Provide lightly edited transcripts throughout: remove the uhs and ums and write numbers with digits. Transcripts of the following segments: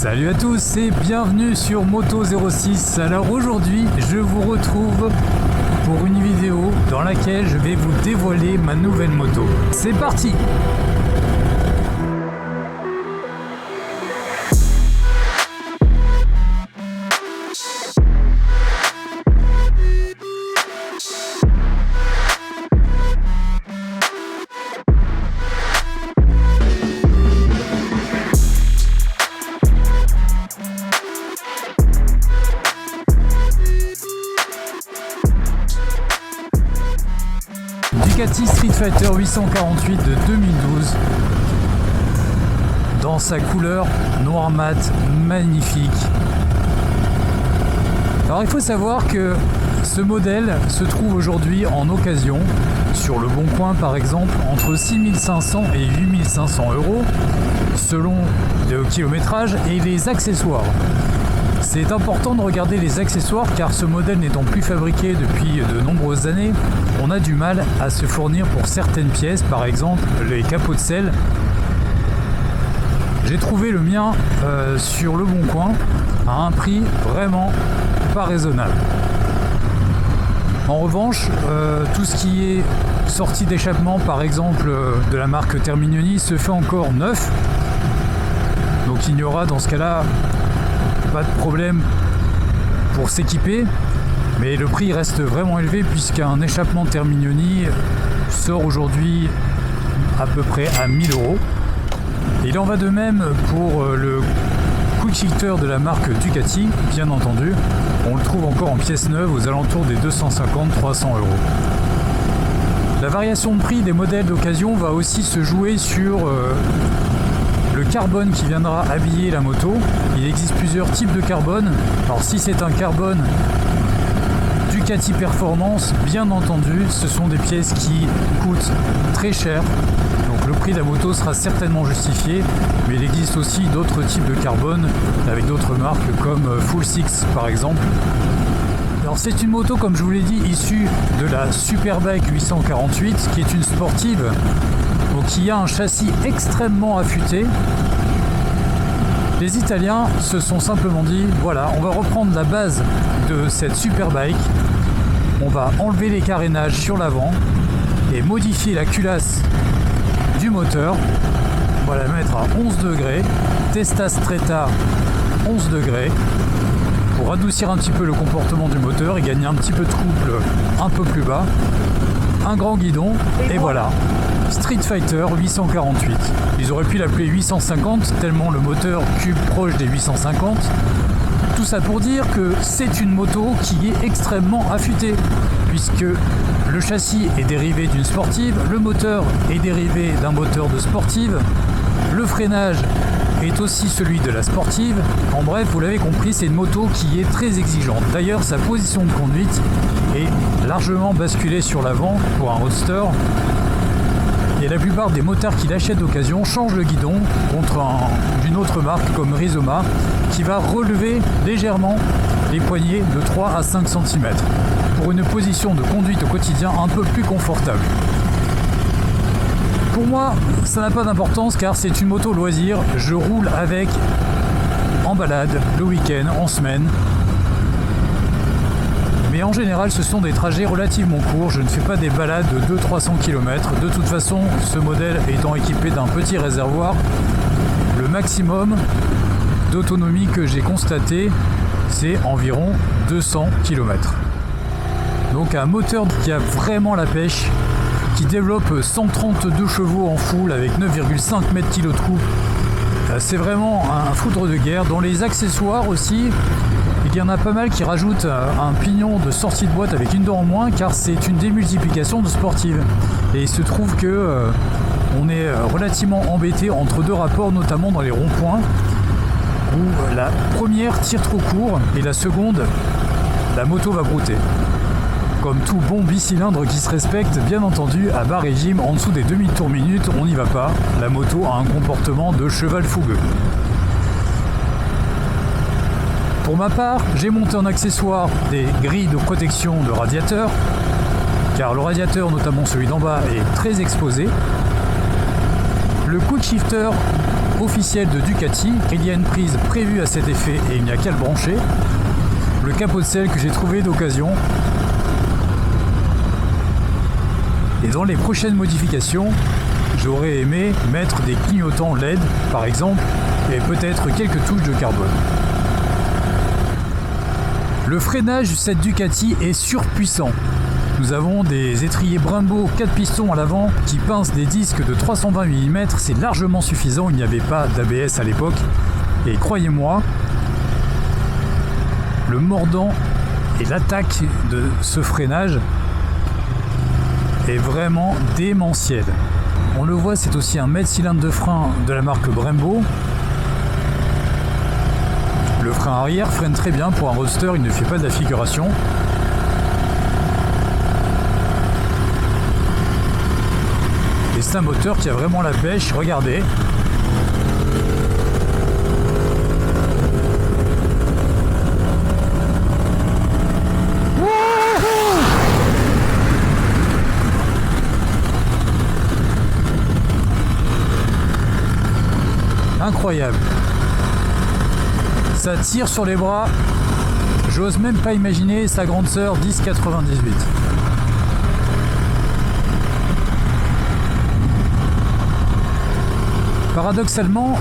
Salut à tous et bienvenue sur Moto06. Alors aujourd'hui, je vous retrouve pour une vidéo dans laquelle je vais vous dévoiler ma nouvelle moto. C'est parti! Ducati Street Fighter 848 de 2012 dans sa couleur noir mat magnifique. Alors il faut savoir que ce modèle se trouve aujourd'hui en occasion sur le Bon Coin par exemple entre 6500 et 8500 euros selon le kilométrage et les accessoires. C'est important de regarder les accessoires car ce modèle n'étant plus fabriqué depuis de nombreuses années, on a du mal à se fournir pour certaines pièces, par exemple les capots de selle. J'ai trouvé le mien sur le Bon Coin à un prix vraiment pas raisonnable. En revanche, tout ce qui est sortie d'échappement, par exemple de la marque Terminioni, se fait encore neuf. Donc il n'y aura dans ce cas-là pas de problème pour s'équiper, mais le prix reste vraiment élevé puisqu'un échappement Terminioni sort aujourd'hui à peu près à 1000 euros. Il en va de même pour le quick shifter de la marque Ducati, bien entendu. On le trouve encore en pièces neuves aux alentours des 250-300 euros. La variation de prix des modèles d'occasion va aussi se jouer sur le carbone qui viendra habiller la moto. Il existe plusieurs types de carbone. Alors si c'est un carbone Ducati Performance, bien entendu, ce sont des pièces qui coûtent très cher. Donc le prix de la moto sera certainement justifié, mais il existe aussi d'autres types de carbone avec d'autres marques comme Full Six par exemple. Alors c'est une moto, comme je vous l'ai dit, issue de la Superbike 848 qui est une sportive. Donc il a un châssis extrêmement affûté. Les Italiens se sont simplement dit, voilà, on va reprendre la base de cette Superbike, on va enlever les carénages sur l'avant et modifier la culasse du moteur. On va la mettre à 11 degrés, Testa Stretta 11 degrés, pour adoucir un petit peu le comportement du moteur et gagner un petit peu de couple un peu plus bas. Un grand guidon et voilà, Street Fighter 848. Ils auraient pu l'appeler 850 tellement le moteur cube proche des 850. Tout ça pour dire que c'est une moto qui est extrêmement affûtée puisque le châssis est dérivé d'une sportive, le moteur est dérivé d'un moteur de sportive, le freinage est aussi celui de la sportive. En bref, vous l'avez compris, c'est une moto qui est très exigeante. D'ailleurs, sa position de conduite est largement basculée sur l'avant pour un roadster. Et la plupart des motards qui l'achètent d'occasion changent le guidon contre d'une autre marque comme Rizoma qui va relever légèrement les poignées de 3 à 5 cm pour une position de conduite au quotidien un peu plus confortable. Pour moi, ça n'a pas d'importance car c'est une moto loisir. Je roule avec en balade, le week-end, en semaine. Mais en général, ce sont des trajets relativement courts. Je ne fais pas des balades de 200-300 km. De toute façon, ce modèle étant équipé d'un petit réservoir, le maximum d'autonomie que j'ai constaté, c'est environ 200 km. Donc un moteur qui a vraiment la pêche, qui développe 132 chevaux en full avec 9,5 m3 de couple. C'est vraiment un foudre de guerre. Dans les accessoires aussi, il y en a pas mal qui rajoutent un pignon de sortie de boîte avec une dent en moins car c'est une démultiplication de sportive. Et il se trouve que on est relativement embêté entre deux rapports, notamment dans les ronds-points où la première tire trop court et la seconde, la moto va brouter. Comme tout bon bicylindre qui se respecte, bien entendu, à bas régime, en dessous des 2000 tours minute, on n'y va pas. La moto a un comportement de cheval fougueux. Pour ma part, j'ai monté en accessoire des grilles de protection de radiateur, car le radiateur, notamment celui d'en bas, est très exposé. Le quick shifter officielle de Ducati. Il y a une prise prévue à cet effet et il n'y a qu'à le brancher. Le capot de selle que j'ai trouvé d'occasion. Et dans les prochaines modifications, j'aurais aimé mettre des clignotants LED par exemple et peut-être quelques touches de carbone. Le freinage de cette Ducati est surpuissant. Nous avons des étriers Brembo 4 pistons à l'avant qui pincent des disques de 320 mm, c'est largement suffisant, il n'y avait pas d'ABS à l'époque. Et croyez-moi, le mordant et l'attaque de ce freinage est vraiment démentiel. On le voit, c'est aussi un mètre cylindre de frein de la marque Brembo. Le frein arrière freine très bien pour un roadster, il ne fait pas de la figuration. Et c'est un moteur qui a vraiment la pêche, regardez. Incroyable. Ça tire sur les bras. J'ose même pas imaginer sa grande sœur 1098. Paradoxalement,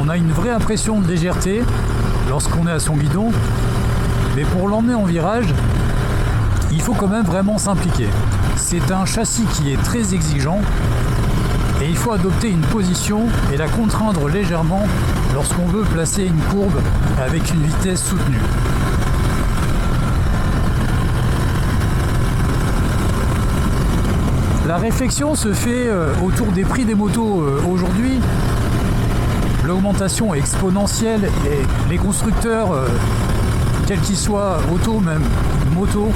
on a une vraie impression de légèreté lorsqu'on est à son guidon, mais pour l'emmener en virage, il faut quand même vraiment s'impliquer. C'est un châssis qui est très exigeant et il faut adopter une position et la contraindre légèrement lorsqu'on veut placer une courbe avec une vitesse soutenue. La réflexion se fait autour des prix des motos aujourd'hui. L'augmentation est exponentielle et les constructeurs, quels qu'ils soient, auto, même moto,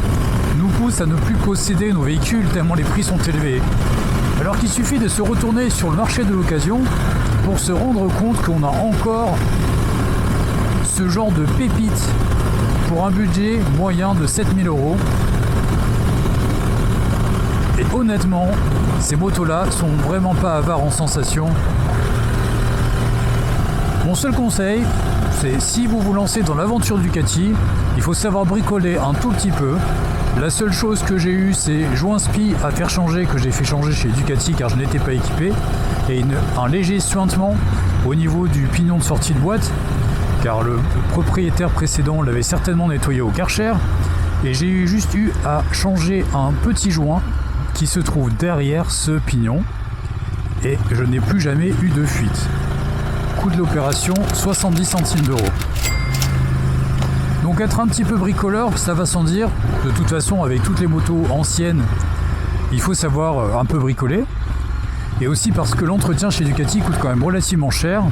nous poussent à ne plus posséder nos véhicules tellement les prix sont élevés. Alors qu'il suffit de se retourner sur le marché de l'occasion pour se rendre compte qu'on a encore ce genre de pépites pour un budget moyen de 7000 €. Et honnêtement, ces motos-là sont vraiment pas avares en sensations. Mon seul conseil, c'est si vous vous lancez dans l'aventure Ducati, il faut savoir bricoler un tout petit peu. La seule chose que j'ai eue, c'est joint spi à faire changer, que j'ai fait changer chez Ducati car je n'étais pas équipé, et un léger suintement au niveau du pignon de sortie de boîte, car le propriétaire précédent l'avait certainement nettoyé au Karcher, et j'ai juste eu à changer un petit joint qui se trouve derrière ce pignon, et je n'ai plus jamais eu de fuite. Coût de l'opération, 70 centimes d'euros. Donc être un petit peu bricoleur, ça va sans dire. De toute façon, avec toutes les motos anciennes, il faut savoir un peu bricoler. Et aussi parce que l'entretien chez Ducati coûte quand même relativement cher.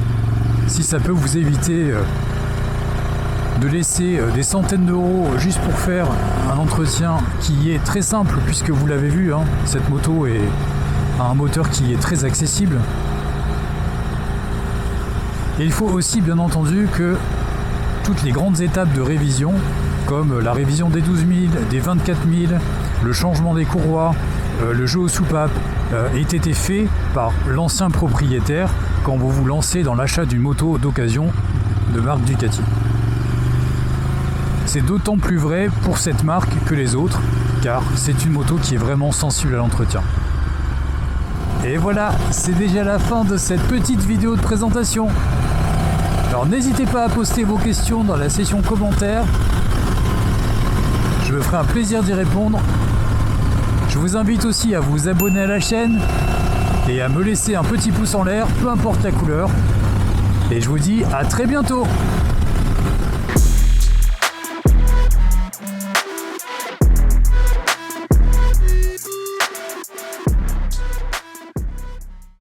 Si ça peut vous éviter de laisser des centaines d'euros juste pour faire un entretien qui est très simple, puisque vous l'avez vu, hein, cette moto a un moteur qui est très accessible. Et il faut aussi bien entendu que toutes les grandes étapes de révision, comme la révision des 12 000, des 24 000, le changement des courroies, le jeu aux soupapes, aient été faits par l'ancien propriétaire quand vous vous lancez dans l'achat d'une moto d'occasion de marque Ducati. C'est d'autant plus vrai pour cette marque que les autres, car c'est une moto qui est vraiment sensible à l'entretien. Et voilà, c'est déjà la fin de cette petite vidéo de présentation. Alors n'hésitez pas à poster vos questions dans la section commentaires. Je me ferai un plaisir d'y répondre. Je vous invite aussi à vous abonner à la chaîne et à me laisser un petit pouce en l'air, peu importe la couleur. Et je vous dis à très bientôt.